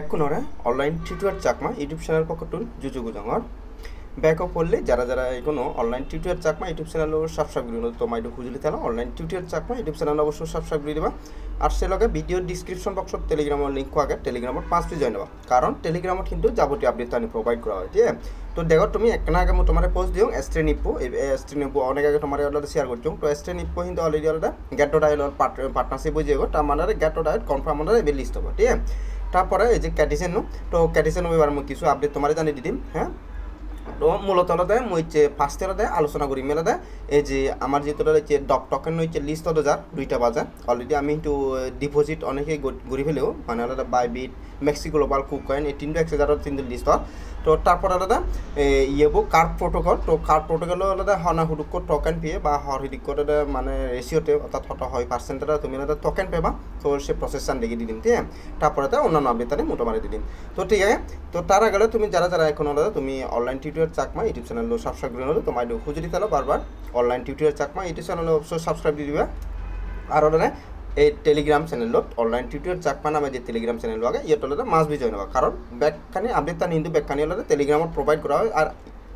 এখনরে online tutor Chakma YouTube channel পক্ষটুন জুজুগুজঙর backup করলে যারা যারা এখনো online tutor Chakma YouTube channel subscribe করে তোমায় খুঁজলি তাহলে online tutor Chakma YouTube channel অবশ্যই সাবস্ক্রাইব করে দেবা আর সে লগে ভিডিও ডিসক্রিপশন বক্সত টেলিগ্রামের লিঙ্ক আগে টেলিগ্রামত 5 জয়েন হবা কারণ টেলিগ্রামত কিন্তু যাবতীয় আপডেট আমি প্রোভাইড করা হয় ঠিক আছে তো দেখো তুমি একনা আগে মই তোমার পোস্ট দিও এস্ট্রে নিপো অনেক আগে তোমার অলরেডি শেয়ার করছো তো এস্ট্রে নিপো কিন্তু অলরেডি অলরেডি গেট ডট আইল পার্টনারশিপ হয়ে যাবো তার মানে গেট ডট আইল কনফার্ম মানে এবে লিস্ট হবো ঠিক আছে তারপরে এই যে ক্যাটিসেন তো ক্যাটিসেন এবার মই কিছু আপডেট তোমার জানিয়ে দিম হ্যাঁ তো মূলত হলে মই ফার্স্টে হলে আলোচনা করি মেলে এই যে আমার যেহেতু হচ্ছে ডক টকেন হচ্ছে লিস্ট হতে যার 2টা বাজে অলরেডি আমি কিন্তু ডিপোজিট অনেকেই ঘুরি ফেলেও মানে হলে বাইবিট মেক্সিকো গ্লোবাল কুকয়েন এই 3টা এক্সচেঞ্জার 3টা লিস্ট হয় তো তারপর আলাদা ইয়েবো কার্ড প্রোটোকল তো কার্ড প্রোটোকল আলাদা হনা হুডুক টোকেন পেয়ে বা হর হিডিক করে মানে রেশিওতে অর্থাৎ হটা হয় পার্সেন্টটা তুমি আলাদা টোকেন পেবা তো সে প্রসেসান লেগে দিদিম ঠিক আছে তারপরে অন্যান্য আপডেট মোটামুটি দিদিম তো ঠিক আছে তো তার আগে তুমি যারা যারা এখন আলাদা তুমি online tutorial Chakma YouTube channel subscribe করে হলে তোমার খুঁজে দিতে হলো বারবার online tutorial Chakma YouTube channel অবশ্যই সাবস্ক্রাইব দিয়ে দিবা আর ওখানে এই টেলিগ্রাম চ্যানেলত অনলাইন টিউটোরিয়াল চাকমা নামে যে টেলিগ্রাম চ্যানেল আগে ইয়ে হলে মাস বি জয়েন হওয়া কারণ ব্যাকখানি আপডেট কিন্তু ব্যাকখানি হলে টেলিগ্রামত প্রোভাইড করা হয় আর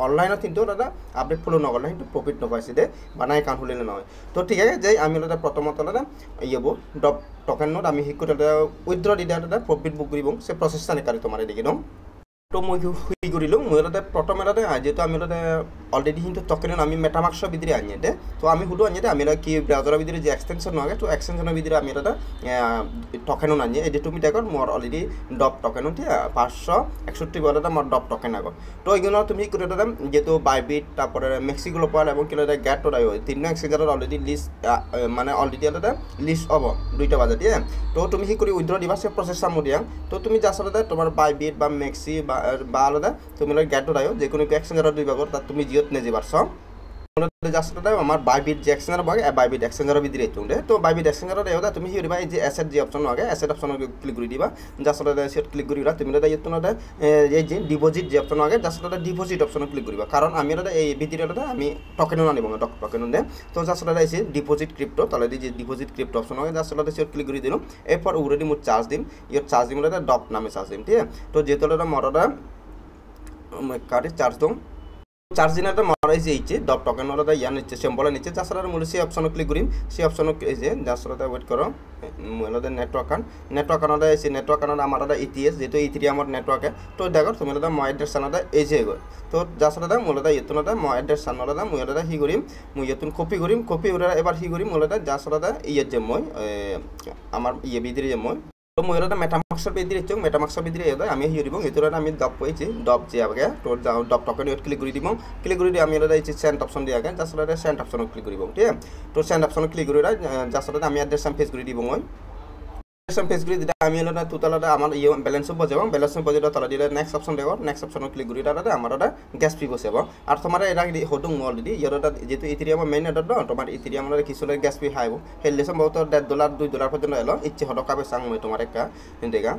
অনলাইনত কিন্তু ওটা আপডেট ফলো নগলে কিন্তু প্রফিট নপাইছে দে বানাই কাম হলে নয় তো ঠিক আছে যে আমি ওটা প্রথমত ওটা ইয়েবো ডপ টকেনত আমি শিক্ষক উইথড্র দিলে প্রফিট বুক কৰিব সে প্ৰসেসটা নেকাৰি তোমাৰ দেখি দম তো মই শুই কৰিলোঁ মই তাতে প্ৰথমে তাতে যেহেতু আমি তাতে অলৰেডি কিন্তু টকেন আমি মেটামাক্সৰ ভিতরে আনিয়ে দে তো আমি সুদু আনিয়ে আমি কি ব্রাউজারের ভিতরে যে এক্সটেনশন নয় তো এক্সটেনশনের ভিতরে আমি তাতে টকেনও আনিয়ে এই যে তুমি দেখো মোর অলরেডি ডপ টকেন ঠিক 561 বলে মোর ডপ টকেন আগত তো এইগুলো তুমি করে দাম যেহেতু বাইবিট তারপরে মেক্সিকো গ্লোবাল এবং কিলো গেট ওটাই হয় 3 এক্সচেঞ্জারের অলরেডি লিস্ট মানে অলরেডি আলাদা লিস্ট হব 2টা বাজে ঠিক তো তুমি কি করে উইথড্র দিবা সে প্রসেসটা মরিয়া তো তুমি যা আসলে তোমার বাইবিট বা মেক্সি বা আলাদা তুমি গেট ওটাই যে কোনো এক্সচেঞ্জারের দুই ভাগত তাত তুমি জিওত নেজে পারছ আসলে আমার বাইবিট যে এক্সচেঞ্জার ভাগে বাইবিট এক্সচেঞ্জারের ভিতরে তুলে তো বাইবিট এক্সচেঞ্জারের এওদা তুমি কি দিবা এই যে অ্যাসেট যে অপশন আগে অ্যাসেট অপশন ক্লিক করে দিবা যা আসলে সেট ক্লিক করিবা তুমি এটা ইতো না এই যে ডিপোজিট যে অপশন আগে যা আসলে ডিপোজিট অপশন ক্লিক করিবা কারণ আমি এটা এই ভিতরে আমি টোকেনও আনিব না টোকেনও দে তো যা আসলে এই যে ডিপোজিট ক্রিপ্টো তাহলে যে ডিপোজিট ক্রিপ্টো অপশন আগে যা আসলে সেট ক্লিক করে দিলাম এরপর অলরেডি মু চার্জ দিম ইয়ার চার্জ দিম এটা ডপ নামে চার্জ দিম ঠিক আছে তো যেহেতু এটা মরটা কার্ডে চার্জ দম চার্জ দিনাটা মারাই যে ডপ টোকেন ওটা ইয়া নিচ্ছে সিম্বল নিচ্ছে যার মূল্য সেই অপশন ক্লিক করিম সেই অপশন এই যে যার ওয়েট করো মূলত নেটওয়ার্ক আনাটা এসে নেটওয়ার্ক আনাটা আমার ইটিএস যেহেতু ইথিরিয়ামর নেটওয়ার্কে তো দেখো তুমি মই এড্রেস আনাটা এই যে গৈ তো যার মূলত ইয়েতুনটা মই এড্রেস আনাটা মই এটা হি করিম মই ইয়েতুন কপি করে এবার হি করিম মূলত যার ইয়ে যে মই আমার ইয়ে ভিতরে যে মই তো মই এটা মেটামাক্সৰ ভিতৰে ইচ্ছুক মেটামাক্সৰ ভিতরে এদাই আমি হিয়ে দিব এটো আমি ডপ পাইছি ডপ যে আগে তো ডপ টোকেন ক্লিক করে দিব ক্লিক করে আমি এটা এই সেন্ড অপশন দিয়ে আগে জাস্ট এটা সেন্ড অপশন ক্লিক কৰিব ঠিক আছে তো সেন্ড অপশন ক্লিক করে জাস্ট এটা আমি অ্যাড্রেস পেজ করে দিব মই পেজ করে দিলে আমি হলো টোটালটা আমার ইয়ে ব্যালেন্স বজাব ব্যালেন্স বজাব তলা দিলে নেক্সট অপশন দেব নেক্সট অপশন ক্লিক করে দাদা আমার এটা গ্যাস ফি বসাব আর তোমার এটা হদুং অলরেডি ইয়ারটা যেহেতু ইথিরিয়াম মেইন এটা তোমার ইথিরিয়াম কিছু গ্যাস ফি হাইব হেলেসম বহুত $1.5 $2 পর্যন্ত এলো ইচ্ছে হদক কাবে চাং মই তোমার একটা দেখা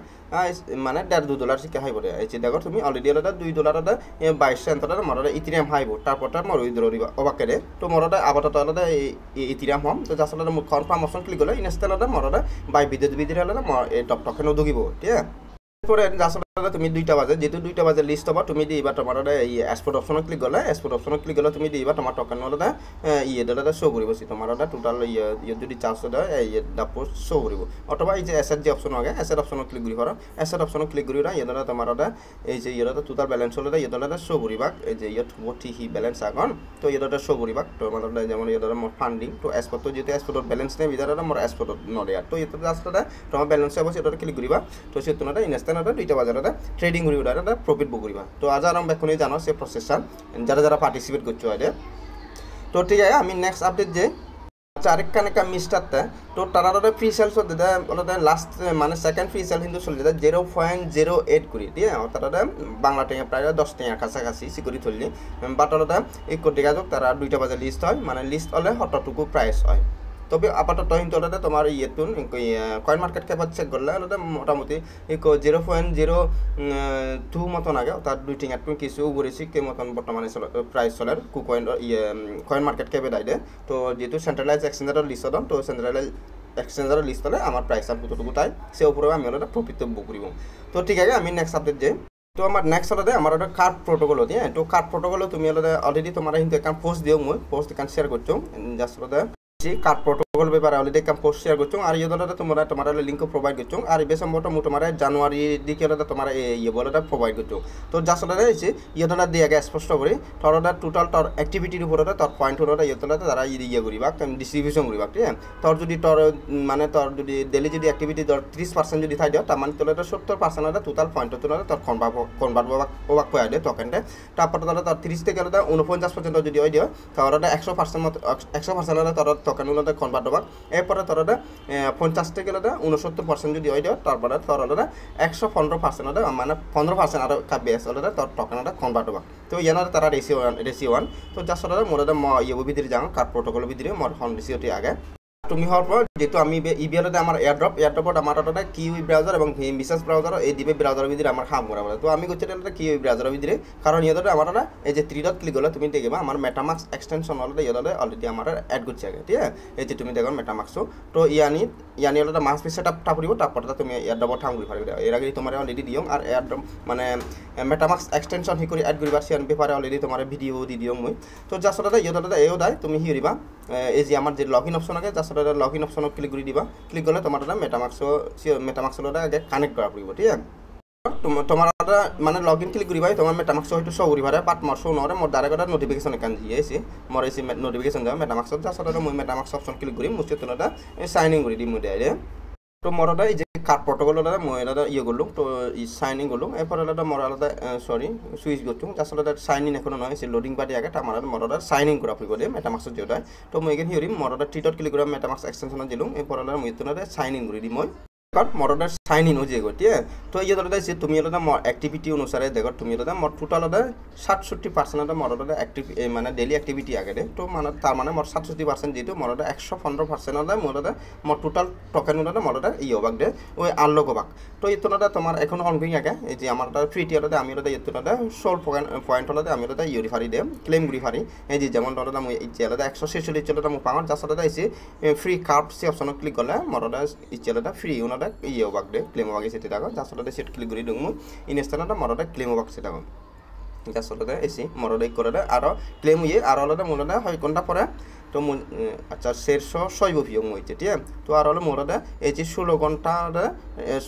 মানে $1.5 শিখা হাইব রে এই দেখো তুমি অলরেডি এটা $2 এটা 22 সেন্ট এটা মরটা ইথিরিয়াম হাইব তারপরটা মর উইথড্র দিবা অবাকে রে তো মরটা আবারটা আলাদা ইথিরিয়াম হম তো জাস্ট এটা কনফার্ম অপশন ক্লিক করলে ইনস্ট্যান্ট মরটা বাই বিদ্যুৎ এই টপ টকেন দুগিব ঠিক আছে এরপরে আসলে তুমি 2টা বাজে যেহেতু 2টা বাজে লিস্ট হবা তুমি দিবা তোমার এই এক্সপোর্ট অপশন ক্লিক করলে এক্সপোর্ট অপশন ক্লিক করলে তুমি দিবা তোমার টোকেন হলে ইয়ে দাদা শো করিব তোমার টোটাল ইয়ে যদি চার্জ দেয় ইয়ে ডাপো শো করিব অথবা এই যে অ্যাসেট যে অপশন আগে অ্যাসেট অপশন ক্লিক করি করো অ্যাসেট অপশন ক্লিক করি ইয়ে দাদা তোমার এই যে ইয়ে টোটাল ব্যালেন্স হলে ইয়ে দাদা শো করিবা এই যে ইয়ে ভর্তি হি ব্যালেন্স এখন তো ইয়ে দাদা শো করিবা তোমার যেমন ইয়ে দাদা মোর ফান্ডিং তো এক্সপোর্ট যেহেতু এক্সপোর্ট ব্যালেন্স নেই বিদার মোর এক্সপোর্ট নলে আর তো ইয়ে জাস্ট তোমার ব্যালেন্স হবো সেটা ক্লিক করিবা তো সে তোমার ইনস্ট্যান্ট 2টা বাজার ট্রেডিং করি ওটা প্রফিট বুক করিবা তো আজ আরাম এখন জানো সে প্রসেসটা যারা যারা পার্টিসিপেট করছো আরে তো ঠিক আছে আমি নেক্সট আপডেট যে আরেকখানে একটা মিস্টারতে তো তারা ফ্রি সেল চলতে লাস্ট মানে সেকেন্ড ফ্রি সেল কিন্তু চলে যায় 0.08 করি ঠিক আছে তারা বাংলা টাকা প্রায় 10 টাকা কাছাকাছি সিকিউরিটি চললি বাট ওটা এই কোটি যোগ তারা 2টা বাজে লিস্ট হয় মানে লিস্ট হলে 70টুকু প্রাইস হয় তবে আপাতত কিন্তু ওটা তোমার ইয়েতুন কয়েন মার্কেট ক্যাপ চেক করলে ওটা মোটামুটি 0.02 মতন আগে তার 2 কিছু উপরেছি কে মতন বর্তমানে প্রাইস চলার কয়েন মার্কেট ক্যাপে দেয় তো যেহেতু সেন্ট্রালাইজ এক্সচেঞ্জারের লিস্ট তো সেন্ট্রালাইজ এক্সচেঞ্জাৰৰ লিষ্ট হ'লে আমাৰ প্ৰাইচ আর কতটুকু তাই সে উপরে আমি হলে প্রফিট বুক করিব তো ঠিক আছে আমি নেক্সট আপডেট যে তো আমার নেক্সট হলে আমার একটা কার্ড প্রোটোকল হতে তো কার্ড প্রোটোকল তুমি হলে অলরেডি তোমার কিন্তু একটা পোস্ট দিও মই পোস্ট এখান শেয়ার করছো জাস্ট হলে কার্ড প্রোটোকল ব্যাপারে অলরেডি একটা পোস্ট শেয়ার করছো আর ইয়ে হলে তোমার লিঙ্ক প্রোভাইড করছো আর বেশ মোটামুটি তোমার জানুয়ারি দিকে হলে তোমার ইয়ে বলে প্রোভাইড করছো তো জাস্ট হলে ইয়ে হলে দিয়ে আগে স্পষ্ট করি তোর টোটাল তোর অ্যাক্টিভিটির উপরে তোর পয়েন্ট হলে ইয়ে হলে তারা ইয়ে করিবা ডিস্ট্রিবিউশন করিবা ঠিক আছে তোর যদি তোর মানে তোর যদি ডেলি যদি অ্যাক্টিভিটি তোর 30% যদি থাই দিও তার মানে তোর 70% হলে টোটাল পয়েন্ট তোর তোর কনভার্ট ওবাক করে দেয় টোকেনটা তারপর তোর 30 থেকে 49% যদি হয় দিও তাহলে 100% মতো 100% হলে তোর টোকেন হলে কনভার্ট হবা এরপরে তোর 50 থেকে 69% যদি হয় দিও তারপরে তোর 115% হলে মানে 15% আর বেস হলে তোর টোকেনটা কনভার্ট হবা তো ইয়ানোর তারা রেসিও 1 তো জাস্ট হলে মোর ইয়ে ভিতরে যাও কার্ড প্রোটোকল ভিতরে মোর হন রেসিওটি আগে তুমি হওয়ার পর যেহেতু আমি ইবিএলতে আমার এয়ারড্রপত আমার কিউই ব্রাউজার এবং মিসেস ব্রাউজার এই দিবে ব্রাউজার ভিতরে আমার কাম করা তো আমি করছি কিউই ব্রাউজার ভিতরে কারণ ইয়ে আমার এই যে 3 ডট ক্লিক হলে তুমি দেখবা আমার মেটামাক্স এক্সটেনশন হলে ইয়ে অলরেডি আমার অ্যাড করছে আগে ঠিক আছে এই যে তুমি দেখো মেটামাক্সও তো ইয়ানি হলে মাস পি সেট আপটা পড়ব তারপর তুমি এয়ারড্রপত ঠাম করে পারবে এর আগে তোমার অলরেডি দিও আর এয়ারড্রপ মানে মেটামাক্স এক্সটেনশন হি করে অ্যাড করিবার সিয়ান পেপারে অলরেডি তোমার ভিডিও দি দিও মই তো জাস্ট ইয়ে এও দায় তুমি হি করিবা এই যে আমার যে লগইন অপশন আছে জাস্ট লগইন অপশন ক্লিক করে দিবা ক্লিক করলে তোমার মেটামাক্স আগে কানেক্ট করা পড়ব ঠিক আছে তোমার মানে লগইন ক্লিক করিবা তোমার মেটামাক্স হয়তো শো করিবারে বাট মোর শো নরে মোর ডাইরেক্ট নোটিফিকেশন এখান দিয়ে আছে মোর এই নোটিফিকেশন দেওয়া মেটামাক্স জাস্ট মই মেটামাক্স অপশন ক্লিক করি মুছে তোমরা সাইন ইন করে দিই মই ডাইরেক্ট তো মোর এই যে কার্ড প্রোটোকল মই ইয়ে করলাম তো সাইন ইন করলাম এরপর মোর আলাদা সরি সুইচ করছুম আসলে সাইন ইন এখনো নয় সে লোডিং বাড়ি আগে আমার মোর সাইন ইন করা পড়ব দে মেটামাক্স যেটা তো মই এখানে হিরিম মোর টিটট ক্লিক করে মেটামাক্স এক্সটেনশন দিলাম এরপর মই তোমরা সাইন ইন করে দিই মই মোর সাইন ইন হয়ে ঠিক আছে তো ইয়ে যে তুমি মোর অ্যাক্টিভিটি অনুসারে দেখো তুমি মোর টোটাল 67% মোর অ্যাক্টিভ মানে ডেলি অ্যাক্টিভিটি আগে দে তো মানে তার মানে মোর 67% যেহেতু মোর 115% মোর টোটাল টোকেন মোর ইয়ে হবাক দে ওই আনলক হবাক তো ইতোনা তোমার এখন অনগোয়িং আগে এই যে আমার ফ্রি টিয়ার আমি ইতোনা সোল পয়েন্ট হলে আমি ইয়ে ফারি দে ক্লেম গুড়ি ফারি এই যে যেমন ধরো মই ইচ্ছে 146 চলে মো পাওয়ার যার সাথে আইসি ফ্রি কার্ড সে অপশন ক্লিক করলে মোর ইচ্ছে ফ্রি ওনার ইয়ে বাক দে ক্লেম বাকি সেটি দেখো যার সাথে সেট ক্লিক করে দিও ইনস্টানটা মরটা ক্লেম বাক সেটা যার সাথে এসি মরটা করে আর ক্লেম ইয়ে আর হলে মোরটা হয় ঘন্টা পরে তো আচ্ছা 106 ভিউ হয়েছে ঠিক আছে তো আর হলে মোরটা এই যে 16 ঘন্টা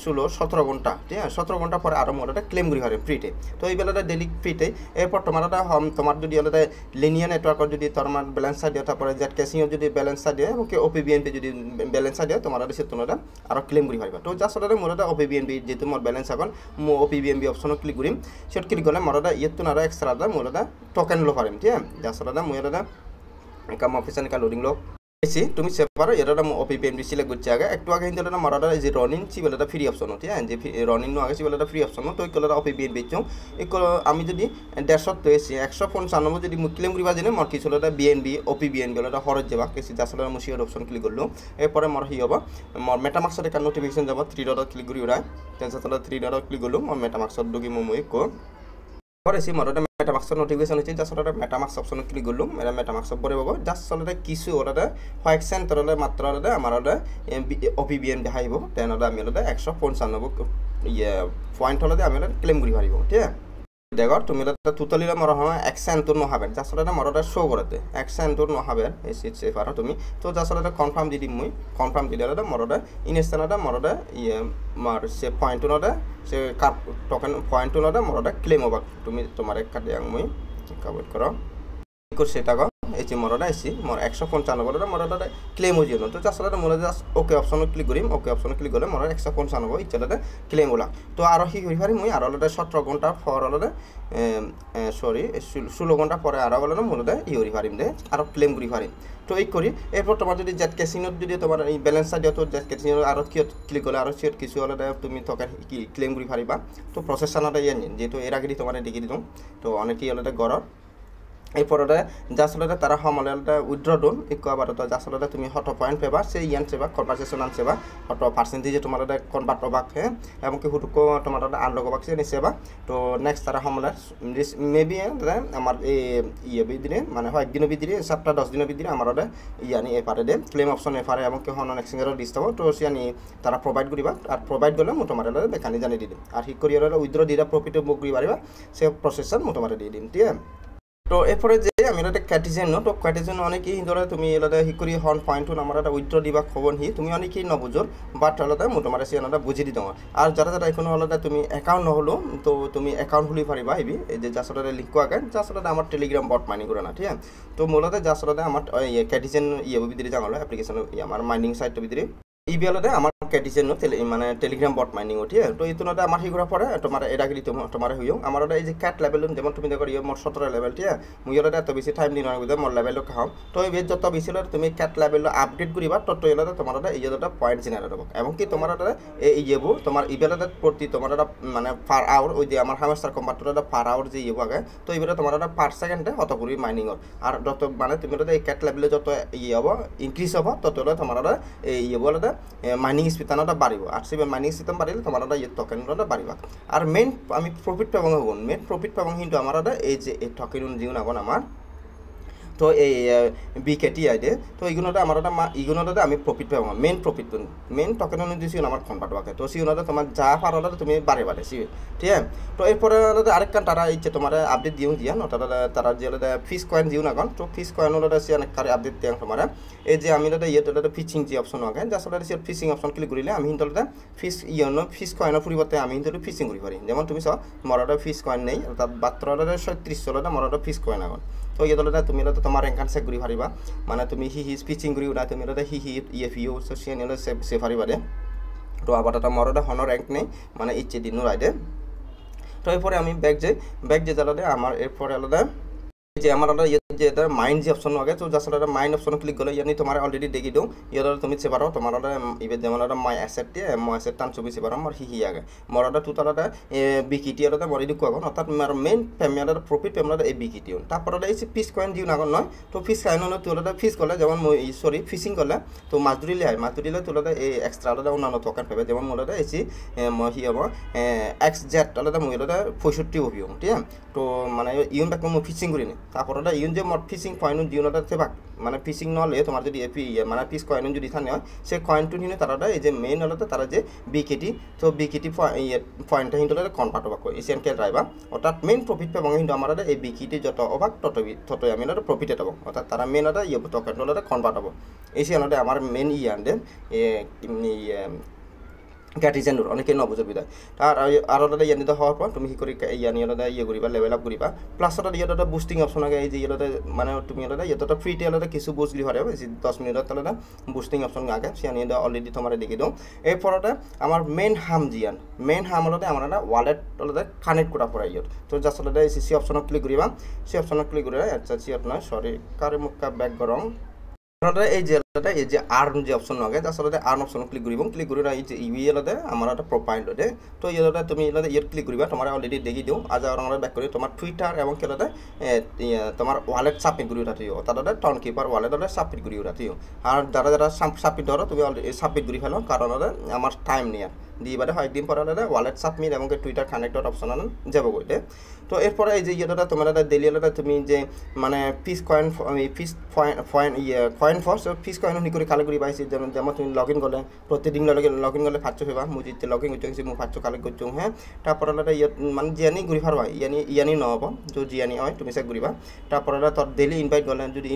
17 ঘন্টা ঠিক আছে 17 ঘন্টা পরে আরও মোরটা ক্লেম করি পারে ফ্রিতে তো এই বেলাটা ডেলি ফ্রিতে এরপর তোমার যদি হলে লিনিয়ার নেটওয়ার্কত যদি তোমার ব্যালেন্স দিয়ে তারপরে জেড ক্যাশিংয়ের যদি ব্যালেন্স দিয়ে এবং ওপিবিএনপি যদি ব্যালেন্স দিয়ে তোমার সে তোমরা আরও ক্লেম করি পারবা তো জাস্ট মোরটা ওপিবিএনপি যেহেতু মোর ব্যালেন্স এখন মো ওপিবিএনপি অপশন ক্লিক করিম সেট ক্লিক করলে মোরটা ইয়ে তোমরা এক্সট্রা মোরটা টোকেন লো পারিম ঠিক আছে জাস্ট মোরটা কাম অফিসার কা লোডিং লো এসি তুমি সেপার এটা ওপিবিএনপি সিলেক্ট করছে আগে একটু আগে হিন্দে মারাটা যে রনিং সিবেলটা ফ্রি অপশন ঠিক আছে যে রনিং নো আগে সিবেলটা ফ্রি অপশন তো এই কলটা ওপিবিএনপি চং এই আমি যদি 150 তো এসি 195 যদি ক্লেম করিবা জানে মোর কিছু হলে বিএনবি ওপিবিএনবি হলে হরজ যাবা কিছু আসলে মুসিয়ার অপশন ক্লিক করলো এরপরে মোর হি হবা মোর মেটামাক্সের একটা নোটিফিকেশন যাব 3 ডট ক্লিক করি ওরা টেনশন 3 ডট ক্লিক করলো মোর মেটামাক্সের ঢুকি মই কো পরে সি মোর মেটামাক্স নোটিফিকেশন হচ্ছে জাস্ট ওটা মেটামাক্স অপশন ক্লিক করলাম এটা মেটামাক্স পরে পাবো জাস্ট ওটা কিছু ওটা হোয়াইট সেন্টার হলে মাত্র ওটা আমার ওটা ওপিবিএন দেখাইব তেন ওটা আমি ওটা 195 ইয়ে পয়েন্ট হলে আমি ওটা ক্লেম করি পারিব ঠিক আছে দেখো তুমি ওটা টোটালি মর হয় এক্সেন্ট তোর নহাবেন জাস্ট ওটা মর ওটা শো করতে এক্সেন্ট তোর নহাবেন এই সিট সেফার তুমি তো জাস্ট ওটা কনফার্ম দিদি মই কনফার্ম দিলে ওটা মর ওটা ইনস্ট্যান্ট মর ওটা ইয়ে মার সে পয়েন্ট ওটা সে কার টোকেন পয়েন্ট ওটা মর ওটা ক্লেম হবা তুমি তোমার কাটে মই কাভার করো সেটা এই যে মরটা আইসি মোর 195 মরটা ক্লেম হয়ে যাবে তো জাস্ট মোর জাস্ট ওকে অপশন ক্লিক করিম ওকে অপশন ক্লিক করলে মোর 195 ইচ্ছাটা ক্লেম হলা তো আরও হি করি পারি মুই আরও 17 ঘন্টা পর হলে সরি 16 ঘন্টা পরে আরও হলে মোরটা ই করি পারিম দে আরও ক্লেম করি পারিম তো এই করি এরপর তোমার যদি জেড ক্যাসিনোত যদি তোমার এই ব্যালেন্সটা দিয়ে তো জেড ক্যাসিনোর আরও ক্লিক করলে আরও সিট কিছু হলে তুমি তোকে ক্লেম করি পারিবা তো প্রসেস সানাটা ইয়ে যেহেতু এর আগে তোমার ডিগ্রি দিলাম তো অনেকেই হলে গড় এরপরে যা আসলে তারা সমলে উইথড্র ডোন একটু আবার আসলে তুমি হট পয়েন্ট পেবা সেই ইয়ান সেবা কনভারসেশন আন সেবা হট পার্সেন্টেজে তোমার কনভার্ট হবাক হ্যাঁ এমনকি হুটুকো তোমার আনলগ হবাক সে সেবা তো নেক্সট তারা সমলে মেবি আমার এই ইয়ে বিদিনে মানে হয় একদিনের বিদিনে 7-10 দিনের বিদিনে আমার ইয়ানি এপারে দে ক্লেম অপশন এপারে এমনকি হন এক্সচেঞ্জের লিস্ট হবো তো সিয়ানি তারা প্রোভাইড করিবা আর প্রোভাইড করলে মোটামুটি বেকানি জানিয়ে দিম আর হিক করি উইথড্র দিরা প্রফিটে বুক করি পারিবা সে প্রসেসন মোটামুটি দিয়ে দিম ঠিক আছে তো এরপরে যে আমি এটা ক্যাটিজেন তো ক্যাটিজেন অনেকেই ধরে তুমি এটা হিকরি হন পয়েন্ট আমার একটা উইথড্র দিবা খবর হি তুমি অনেকেই নবুঝোর বাট আলাদা মোটামুটি সে আলাদা বুঝিয়ে দিতে আর যারা যারা এখন আলাদা তুমি অ্যাকাউন্ট নহলো তো তুমি অ্যাকাউন্ট খুলি পারিবা এই যে যার লিঙ্ক আগে যার আমার টেলিগ্রাম বট মাইনিং করে না ঠিক আছে তো মূলত যার আমার ক্যাটিজেন ইয়ে ভিতরে জানালো অ্যাপ্লিকেশন আমার মাইনিং সাইটের ভিতরে ইবিএলতে আমার ক্যাটিজেন মানে টেলিগ্রাম বট মাইনিং ঠিক আছে তো এই তুলনাতে আমার কি করা পরে তোমার এর আগে তোমার হইও আমার এই যে ক্যাট লেভেল যেমন তুমি দেখো ইয়ে মোট 17 লেভেল ঠিক আছে মুই এত বেশি টাইম দিন মোর লেভেল খাও তো এই যত বেশি তুমি ক্যাট লেভেল আপডেট করিবা তত এলাকা তোমার এই যে পয়েন্ট জেনারেট হবো এমনকি তোমার এই ইয়েবো তোমার ইবেলাতে প্রতি তোমার মানে পার আওয়ার ওই যে আমার হামেস্টার কম্পার্টার পার আওয়ার যে ইয়ে আগে তো এইবারে তোমার পার সেকেন্ডে অত করি মাইনিংর আর যত মানে তুমি এই ক্যাট লেভেলে যত ইয়ে হবো ইনক্রিজ হবো তত তোমার এই ইয়ে বলে মাইনিং স্পিডটা বাড়িব আর সেই মাইনিং স্পিড বাড়িলে তোমার ইয়ে টকেনটা বাড়িবা আর মেইন আমি প্রফিট পাবো হন মেইন প্রফিট পাবো কিন্তু আমার এই যে এই টকেন যিন আগন আমার তো এই বিকেটি আইডে তো এইগুলোতে আমার ইগুলোতে আমি প্রফিট পাবো মেইন প্রফিট মেইন টকেন দিয়েছি আমার কনভার্ট বাকে তো সিগুলোতে তোমার যা পারো তুমি বাড়ে বাড়ে ঠিক আছে তো এরপরে আরেকখান তারা ইচ্ছে তোমার আপডেট দিও দিয়া ন তারা যে ফিস কয়েন দিও না তো ফিস কয়েন সে অনেক কারে আপডেট দিও তোমার এই যে আমি ইয়ে ফিচিং যে অপশন আগে যা আসলে সে ফিচিং অপশন ক্লিক করিলে আমি কিন্তু ফিস ইয়ে ফিস কয়েনের পরিবর্তে আমি কিন্তু ফিচিং করি পারি যেমন তুমি চাও মরাটা ফিস কয়েন নেই অর্থাৎ 37 মরাটা ফিস কয়েন এখন তো ইয়ে তুমি তোমার রেঙ্কান চেক করি পারিবা মানে তুমি হি স্পিচিং করি উঠা তুমি হি ইয়ে ফিও সে সে পারিবা দে তো আবার মরটা হন র্যাঙ্ক নেই মানে ইচ্ছে দিন রাইডে তো এরপরে আমি ব্যাগ যে জ্বালাতে আমার এরপরে আলাদা যে আমার ইয়ে যে এটা মাইন্ড যে অপশন আগে তো জাস্ট এটা মাইন্ড অপশন ক্লিক করলে ইয়ানি তোমার অলরেডি দেখি দিও ইয়ার তুমি সে পারো তোমার ইবে যেমন এটা মাই অ্যাসেট দিয়ে মাই অ্যাসেট টান ছবি সে পারো আমার হি আগে মরটা টোটালটা বিকিটি আলাদা মরি দিকু এখন অর্থাৎ আমার মেইন পেমেন্টের প্রফিট পেমেন্ট এই বিকিটি তারপরে এই ফিস কয়েন দিও না নয় তো ফিস কয়েন হলে তুলতে ফিস করলে যেমন সরি ফিশিং করলে তো মাছ ধরিলে তুলতে এই এক্সট্রা আলাদা অন্যান্য টোকেন পাবে যেমন মূলত এসি হি হব এক্স জেড আলাদা মই 65 হবিও ঠিক আছে তো মানে ইউন ব্যাক মই ফিশিং করি নি তারপরে ইউন যে মোট ফিশিং কয়েন দিওনাটা সেবা মানে ফিশিং নহলে তোমার যদি মানে ফিস কয়েন যদি থানে হয় সে কয়েনটো নিয়ে তারা এই যে মেইন হলে তারা যে বিকেটি তো বিকেটি পয়েন্টটা কিন্তু কনভার্ট হবাক এশিয়ান কে ড্রাইভার অর্থাৎ মেইন প্রফিট পাবো কিন্তু আমার এই বিকিটি যত অবাক ততই আমি প্রফিটে পাবো অর্থাৎ তারা মেইন ইয়ে টকেনটা কনভার্ট হবো এশিয়ানতে আমার মেইন ইয়ে আনদে ক্যাটিজেন অনেকে নবুঝর বিদায় আর ওটা ইয়ানি হওয়ার পর তুমি কি করি ইয়ানি ওটা ইয়ে করিবা লেভেল আপ করিবা প্লাস ওটা ইয়েটা বুস্টিং অপশন আগে এই যে ইয়েটা মানে তুমি ওটা ইয়েটা ফ্রিতে ওটা কিছু বুস্ট দিলে পারে 10 মিনিটের তাহলে বুস্টিং অপশন আগে সিয়ানি অলরেডি তোমার দেখি দাও এরপর ওটা আমার মেইন হাম জিয়ান মেইন হাম ওটাতে আমার একটা ওয়ালেট ওটাতে কানেক্ট করা পড়ে ইয়ে তো জাস্ট ওটা সি অপশন ক্লিক করিবা সি অপশন ক্লিক করে আচ্ছা সি আপনার সরি কারে মুখা ব্যাক গরম এই যে আর্ন যে অপশন আগে আসলে আর্ন অপশন ক্লিক করিব ক্লিক করি এই যে ইবিএলতে আমার একটা প্রোফাইল দে তো ইয়েতে তুমি ইয়ে ক্লিক করিবা তোমার অলরেডি দেখি দিও আজ আমরা ব্যাক করি তোমার টুইটার এবং কেলাতে তোমার ওয়ালেট সাবমিট করি উঠাতিও তাতে টাউন কিপার ওয়ালেট সাবমিট করি উঠাতিও আর যারা যারা সাবমিট ধরো তুমি অলরেডি সাবমিট করি ফেলো কারণ আমার টাইম নিয়ে দিবারে হয় একদিন পরে ওয়ালেট সাবমিট এবং টুইটার কানেক্টর অপশন যাব গইলে তো এরপরে এই যে ইয়েটা তোমার ডেলি তুমি যে মানে fees coin fees coin for fees coin নি করে কালেক্ট করি পাইছি যেমন তুমি লগ ইন করলে প্রতিদিন লগ ইন করলে 500 পেবা মুই যে লগ ইন করছি মুই 500 কালেক্ট করছি হ্যাঁ তারপরে মানে জিয়ানি ঘুরি ফারবা ইয়ানি নহব যে জিয়ানি হয় তুমি সে ঘুরিবা তারপরে তোর ডেলি ইনভাইট করলে যদি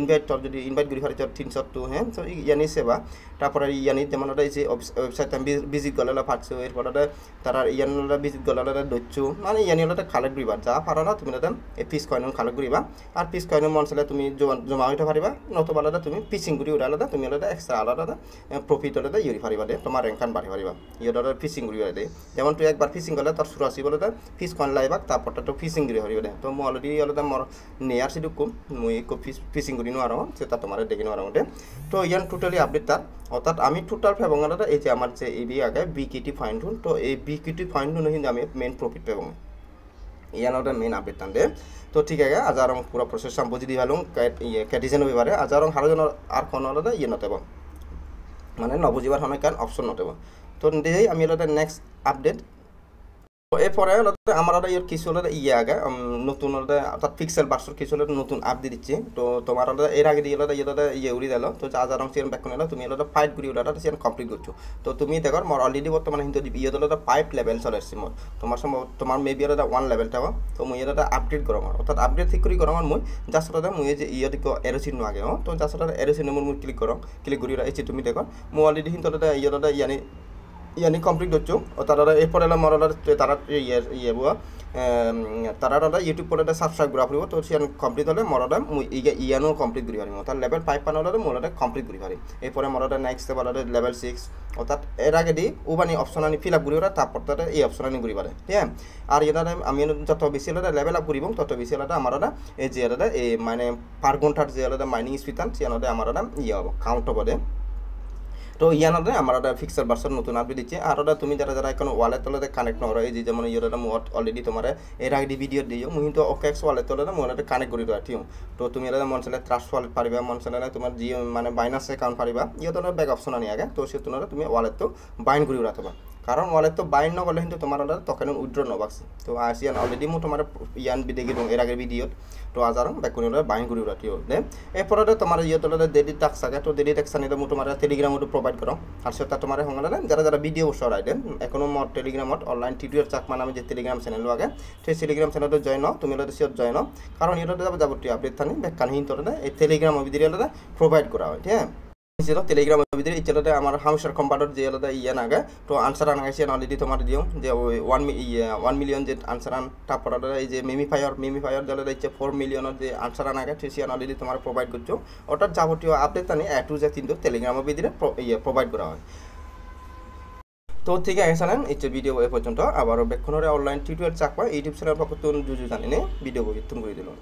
ইনভাইট ঘুরি ফারি তোর 302 হ্যাঁ তো ইয়ানি সেবা তারপরে ইয়ানি যেমন এই যে ওয়েবসাইট ভিজিট করলে 500 এরপরে তারা ইয়ানলা ভিজিট করলে দচ্ছু মানে ইয়ানিটা কালেক্ট করিবা যা পারা না তুমি এই পিস কয়েন কালেক্ট করিবা আর পিস কয়েন মন চাইলে তুমি জমা হইতে পারিবা নতুবা আলাদা তুমি পিচিং করি আলাদা তুমি আলাদা এক্সট্রা আলাদা প্রফিট আলাদা ইয়ে পারিবা দে তোমার র্যাঙ্ক বাড়ি পারিবা ইয়ে ফিচিং করি দে যেমন তুই একবার ফিচিং করলে তোর 84 বলে পিস কয়েন লাইবা তারপর তো ফিচিং করি পারিবা দে তো মই অলরেডি আলাদা মোর নেয়ার সিডু কম মই ফিচিং করি নোয়ার সেটা তোমার দেখি নোয়ার মধ্যে তো ইয়ান টোটালি আপডেট তার অর্থাৎ আমি টোটাল ফেবং আলাদা এই যে আমার যে এই আগে বিকিটি ফাইন্ড তো এই বিকিটি ফাইন্ড কিন্তু আমি মেইন প্রফিট পাবো ইয়ানোটা মেইন আপডেট টানদে তো ঠিক আছে আজারং পুরো প্রসেস সাম বুঝি দিবালুং ক্যাটিজেন হইবারে আজারং হারজন আর কোন হলো ইয়ে নতেব মানে নবুজিবার হনে কান অপশন নতেব তো দেই আমি হলো নেক্সট আপডেট তো এরপরে আমার ইয়ার কিছু হলো ইয়ে আগে নতুন হলো অর্থাৎ পিক্সেল ভার্সন কিছু হলো নতুন আপডেট দিচ্ছে তো তোমার হলো এর আগে দিয়ে হলো ইয়ে উড়ি দিল তো যা যারং সেরকম ব্যাক করে তুমি হলো ফাইট গুড়ি ওটা সেরকম কমপ্লিট করছো তো তুমি দেখো মোর অলরেডি বর্তমানে কিন্তু ইয়ে হলো 5 লেভেল চলে আসছে মোর তোমার সম্ভব তোমার মেবি হলো 1 লেভেল থাকো তো মুই এটা আপডেট করো আমার অর্থাৎ আপডেট ঠিক করি করো আমার মুই জাস্ট হলো মুই যে ইয়ে দিকে এরোচিন আগে তো জাস্ট হলো এরোচিন মুই ক্লিক করো ক্লিক করি এসে তুমি দেখো মুই অলরেডি কিন্তু ইয়ে হলো ইয়ানি কমপ্লিট করছো ও তারা এরপরে মরালার তারা ইয়ে বুয়া তারা ইউটিউব পরে সাবস্ক্রাইব করা পড়ব তো সে কমপ্লিট হলে মরাটা ইয়ানো কমপ্লিট করি পারিম অর্থাৎ লেভেল 5 পানলে মোরাটা কমপ্লিট করি পারি এরপরে মরাটা নেক্সট লেভেল 6 অর্থাৎ এর আগে দি ওবানি অপশন আনি ফিল আপ করি তারপর তারা এই অপশন আনি করি পারে ঠিক আছে আর এটা আমি যত বেশি হলে লেভেল আপ করিব তত বেশি হলে আমার এই যে এই মানে পার ঘন্টার যে মাইনিং স্পিড সে আমার ইয়ে হবো কাউন্ট হবে তো ইয়ানতে আমার একটা ফিক্সার ভার্সন নতুন আপডেট দিচ্ছে আর ওটা তুমি যারা যারা এখন ওয়ালেট তলে কানেক্ট নর এই যে যেমন ইয়েটা মু অলরেডি তোমার এর আগে ভিডিও দিও মুই কিন্তু ওকেক্স ওয়ালেট তলে মু এটা কানেক্ট করে দেওয়া ঠিক তো তুমি এটা মন চাইলে ট্রাস্ট ওয়ালেট পারিবা মন চাইলে তোমার জি মানে বাইনান্স অ্যাকাউন্ট পারিবা ইয়ে তোমার ব্যাক অপশন আনি আগে তো সে তোমার তুমি ওয়ালেট তো বাইন্ড করে রাখবা কারণ ওয়ালেট তো বাইন্ড নগলে কিন্তু তোমার তখন উইথড্র নবাকছে তো আসিয়ান অলরেডি মু তোমার ইয়ান দেখি এর আগের ভিডিও তো আজারং ব্যাক করে বাইন্ড করে রাখি দে এরপরে তোমার ইয়ে তোলে ডেলি টাক্স থাকে তো ডেলি টাক্স আনিলে মু তোমার টেলিগ্রামটো প্রোভাইড করো আর সেটা তোমার সঙ্গে যারা যারা ভিডিও সরাই দেন এখনো মোট টেলিগ্রামত অনলাইন টিউটোরিয়াল চাকমা নামে যে টেলিগ্রাম চ্যানেল আগে সেই টেলিগ্রাম চ্যানেলটো জয়েন তুমি হলো সিওর জয়েন কারণ এটা যাবতীয় আপডেট থানি ব্যাখ্যানহীন তোলে এই টেলিগ্রাম ভিডিও প্রোভাইড করা হয় ঠিক আছে টেলিগ্রাম ভিতরে ইচ্ছাতে আমার হাউসার কম্পাউন্ডার যে আলাদা ইয়ে নাগে তো আনসার আনাইছে অলরেডি তোমার দিও যে 1 মিলিয়ন যে আনসার আন তারপর এই যে মিমিফায়ার যে আলাদা ইচ্ছে 4 মিলিয়নের যে আনসার আনাগে সে অলরেডি তোমার প্রোভাইড করছো ওটার যাবতীয় আপডেট তানি এ টু জেড কিন্তু টেলিগ্রামের ভিতরে প্রোভাইড করা হয় তো ঠিক আছে এই ভিডিও এ পর্যন্ত আবারও বেক্ষণরে অনলাইন টিউটোরিয়াল চাকবা ইউটিউব চ্যানেল পক্ষ থেকে জুজু জানিনে ভিডিও তুমি করে দিলাম